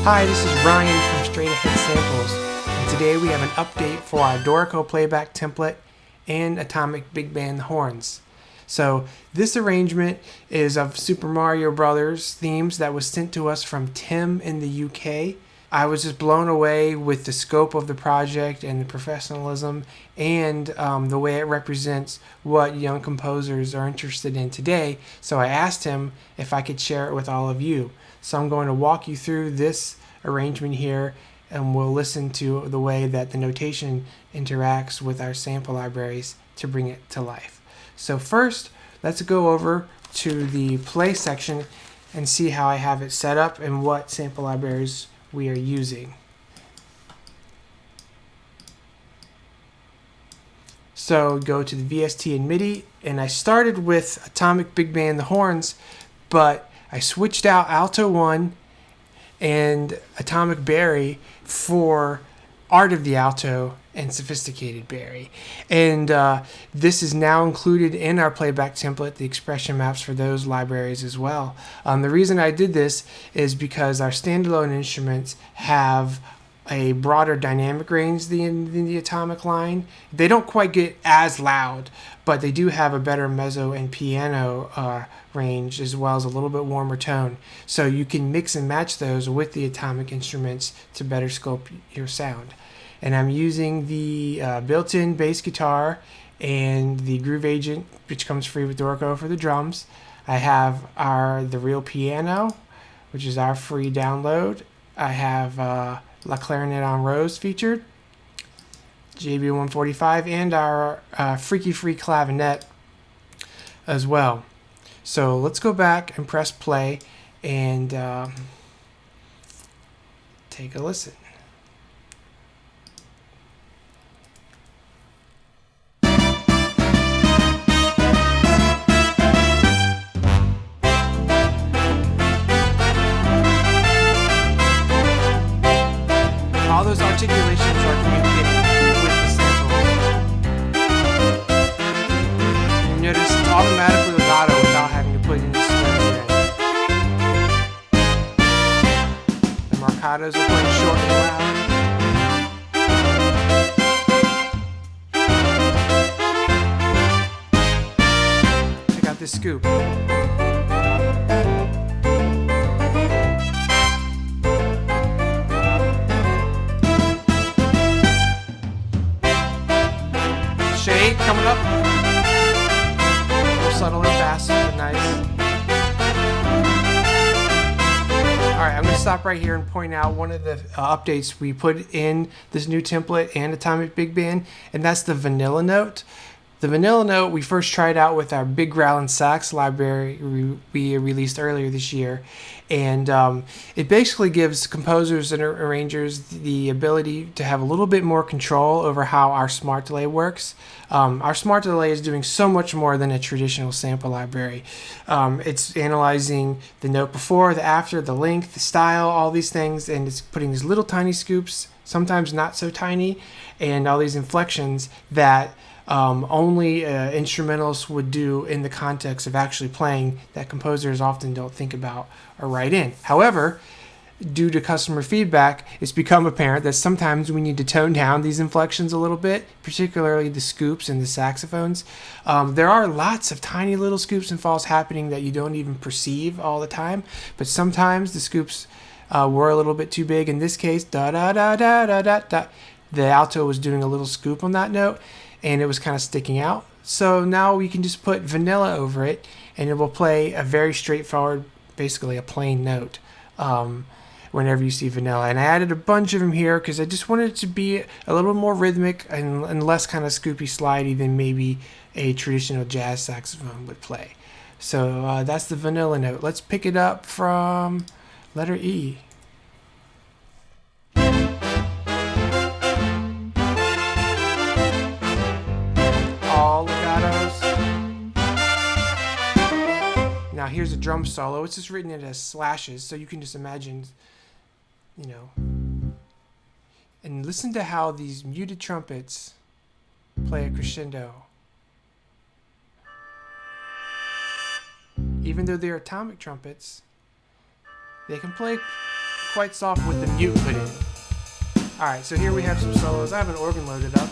Hi, this is Ryan from Straight Ahead Samples, and today we have an update for our Dorico Playback template and Atomic Big Band horns. So this arrangement is of Super Mario Brothers themes that was sent to us from Tim in the UK. I was just blown away with the scope of the project and the professionalism and the way it represents what young composers are interested in today. So I asked him if I could share it with all of you. So I'm going to walk you through this arrangement here, and we'll listen to the way that the notation interacts with our sample libraries to bring it to life. So first, let's go over to the play section and see how I have it set up and what sample libraries we are using. So go to the VST and MIDI, and I started with Atomic Big Band, the horns, but I switched out Alto 1 and Atomic Barry for Art of the Alto and Sophisticated Barry. And this is now included in our playback template, the expression maps for those libraries as well. The reason I did this is because our standalone instruments have a broader dynamic range than the Atomic line. They don't quite get as loud, but they do have a better mezzo and piano range, as well as a little bit warmer tone. So you can mix and match those with the Atomic instruments to better scope your sound. And I'm using the built-in bass guitar and the Groove Agent, which comes free with Dorico, for the drums. I have the real piano, which is our free download. I have La Clarinet on Rose featured, JB145, and our Freaky Free clavinet as well. So let's go back and press play and take a listen. All those articulations are communicating with the samples. You notice it's automatically legato without having to put any strings in. The marcatos are playing short and loud. Check out this scoop. Shade coming up. A little subtle and fast, but nice. Alright, I'm going to stop right here and point out one of the updates we put in this new template and Atomic Big Band, and that's the vanilla note. The vanilla note we first tried out with our Big Growlin' Sax library we released earlier this year, and it basically gives composers and arrangers the ability to have a little bit more control over how our smart delay works. Our smart delay is doing so much more than a traditional sample library. It's analyzing the note before, the after, the length, the style, all these things, and it's putting these little tiny scoops, sometimes not so tiny, and all these inflections that only instrumentalists would do in the context of actually playing, that composers often don't think about or write in. However, due to customer feedback, it's become apparent that sometimes we need to tone down these inflections a little bit, particularly the scoops and the saxophones. There are lots of tiny little scoops and falls happening that you don't even perceive all the time, but sometimes the scoops were a little bit too big. In this case, da da da da da da da, the alto was doing a little scoop on that note, and it was kind of sticking out. So now we can just put vanilla over it, and it will play a very straightforward, basically a plain note whenever you see vanilla. And I added a bunch of them here because I just wanted it to be a little more rhythmic and less kind of scoopy slidey than maybe a traditional jazz saxophone would play. So that's the vanilla note. Let's pick it up from letter E. All legatos. Now here's a drum solo. It's just written in as slashes, so you can just imagine, and listen to how these muted trumpets play a crescendo. Even though they're atomic trumpets, they can play quite soft with the mute put in. Alright, so here we have some solos. I have an organ loaded up.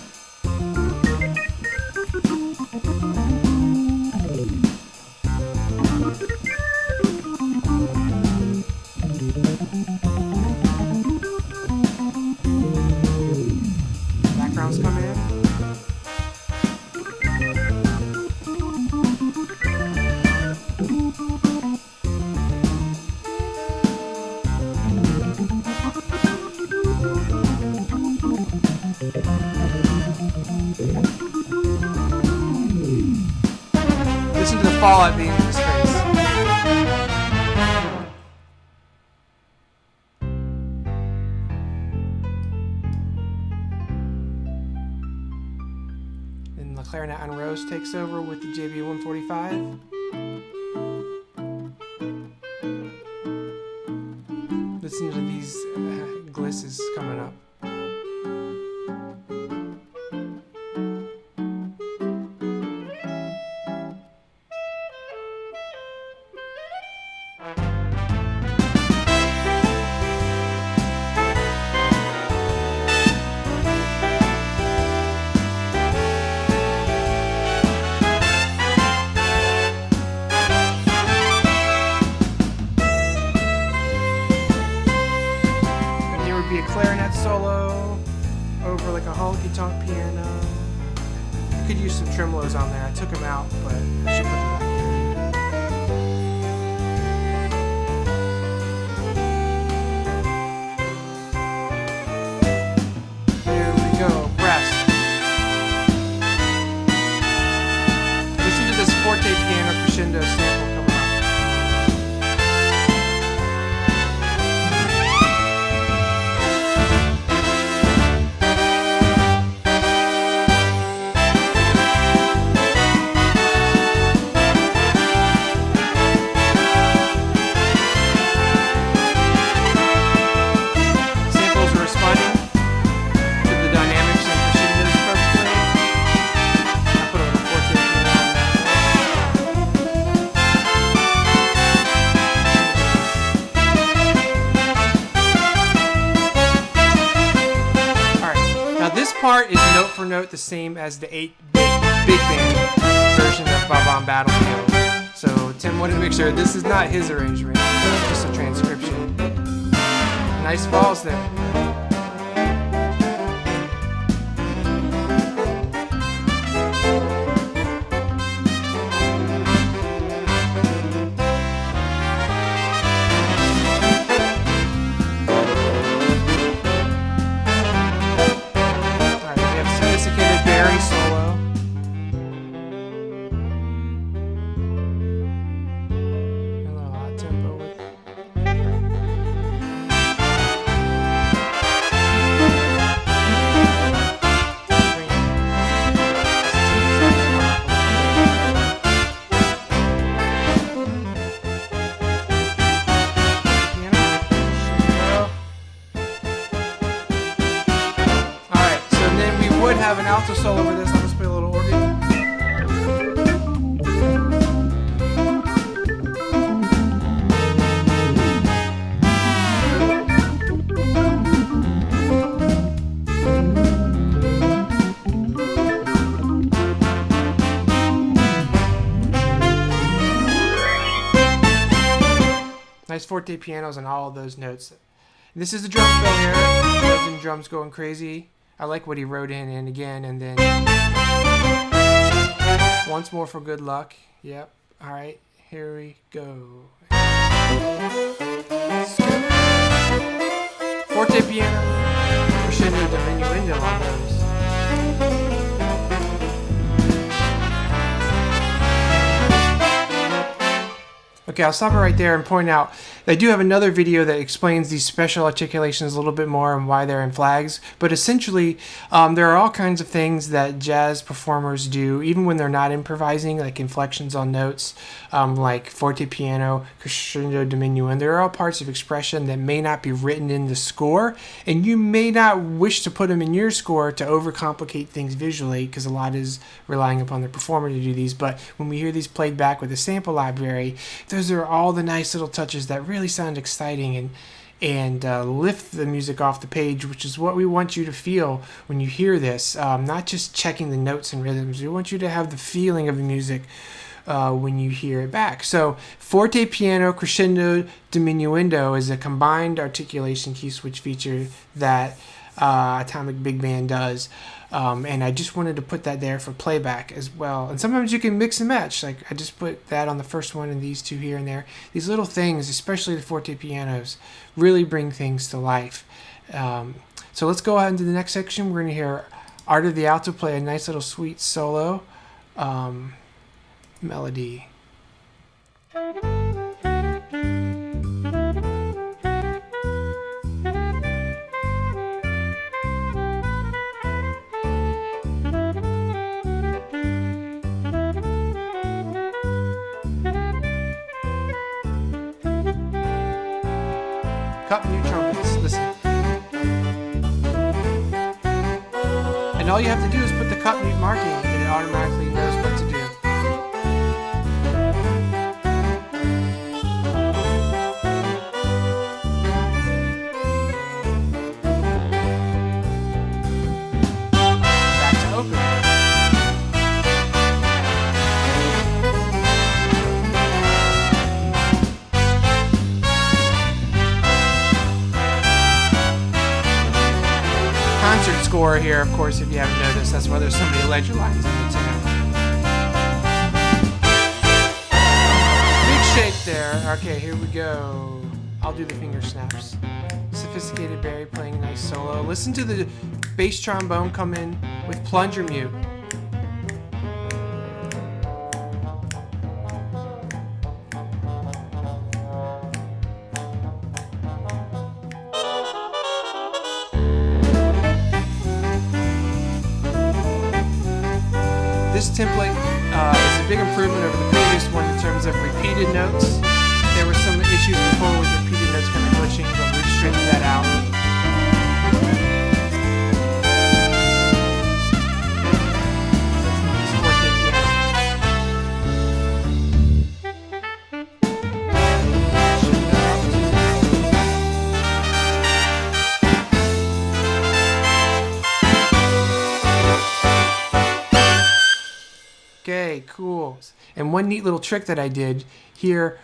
Backgrounds come in. Listen to the fallout being in his face. Then the clarinet on Rose takes over with the JB 145. Listen to these glisses coming up. Be a clarinet solo over like a honky-tonk piano. You could use some tremolos on there. I took them out, but I should put them back in. Here we go, brass. Listen to this forte piano crescendo sample coming up. This part is note for note the same as the 8-bit big band version of Bomb-Omb Battlefield. So Tim wanted to make sure this is not his arrangement, just a transcription. Nice balls there. Have an alto solo over this. I'll just play a little organ. Nice forte pianos on all of those notes. This is the drum fill here. Rosen drums going crazy. I like what he wrote in and again, and then once more for good luck. Yep. All right, here we go. Forte piano, crescendo, diminuendo on those. Okay, I'll stop it right there and point out I do have another video that explains these special articulations a little bit more and why they're in flags. But essentially, there are all kinds of things that jazz performers do, even when they're not improvising, like inflections on notes, like forte piano, crescendo, diminuendo. They're all parts of expression that may not be written in the score, and you may not wish to put them in your score to overcomplicate things visually, because a lot is relying upon the performer to do these. But when we hear these played back with a sample library, those are all the nice little touches that really sound exciting, and and lift the music off the page, which is what we want you to feel when you hear this. Not just checking the notes and rhythms. We want you to have the feeling of the music when you hear it back. So forte, piano, crescendo, diminuendo is a combined articulation key switch feature that Atomic Big Band does. And I just wanted to put that there for playback as well. And sometimes you can mix and match. Like I just put that on the first one and these two here and there. These little things, especially the forte pianos, really bring things to life. So let's go on to the next section. We're going to hear Art of the Alto play a nice little sweet solo melody. Cup mute trumpets, listen. And all you have to do is put the cup mute marking and it automatically knows what to do. Back to open. Concert score here, of course, if you haven't noticed. That's why there's so many ledger lines in the tune. Big shake there. Okay, here we go. I'll do the finger snaps. Sophisticated Barry playing a nice solo. Listen to the bass trombone come in with plunger mute. This template is a big improvement over the previous one in terms of repeated notes. There were some issues before with repeated notes kind of glitching, but we've straightened that out. Okay, cool. And one neat little trick that I did here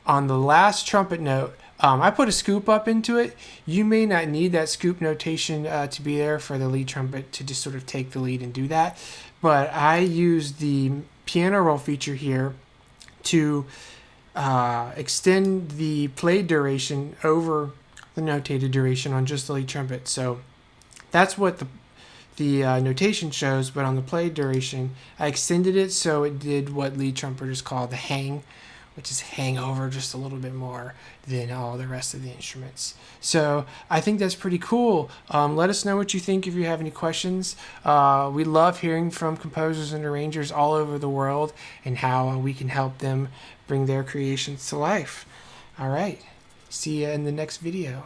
on the last trumpet note, I put a scoop up into it. You may not need that scoop notation to be there for the lead trumpet to just sort of take the lead and do that. But I used the piano roll feature here to extend the played duration over the notated duration on just the lead trumpet. So that's what the notation shows, but on the play duration, I extended it so it did what lead trumpeters call the hang, which is hang over just a little bit more than all the rest of the instruments. So I think that's pretty cool. Let us know what you think if you have any questions. We love hearing from composers and arrangers all over the world and how we can help them bring their creations to life. All right, see you in the next video.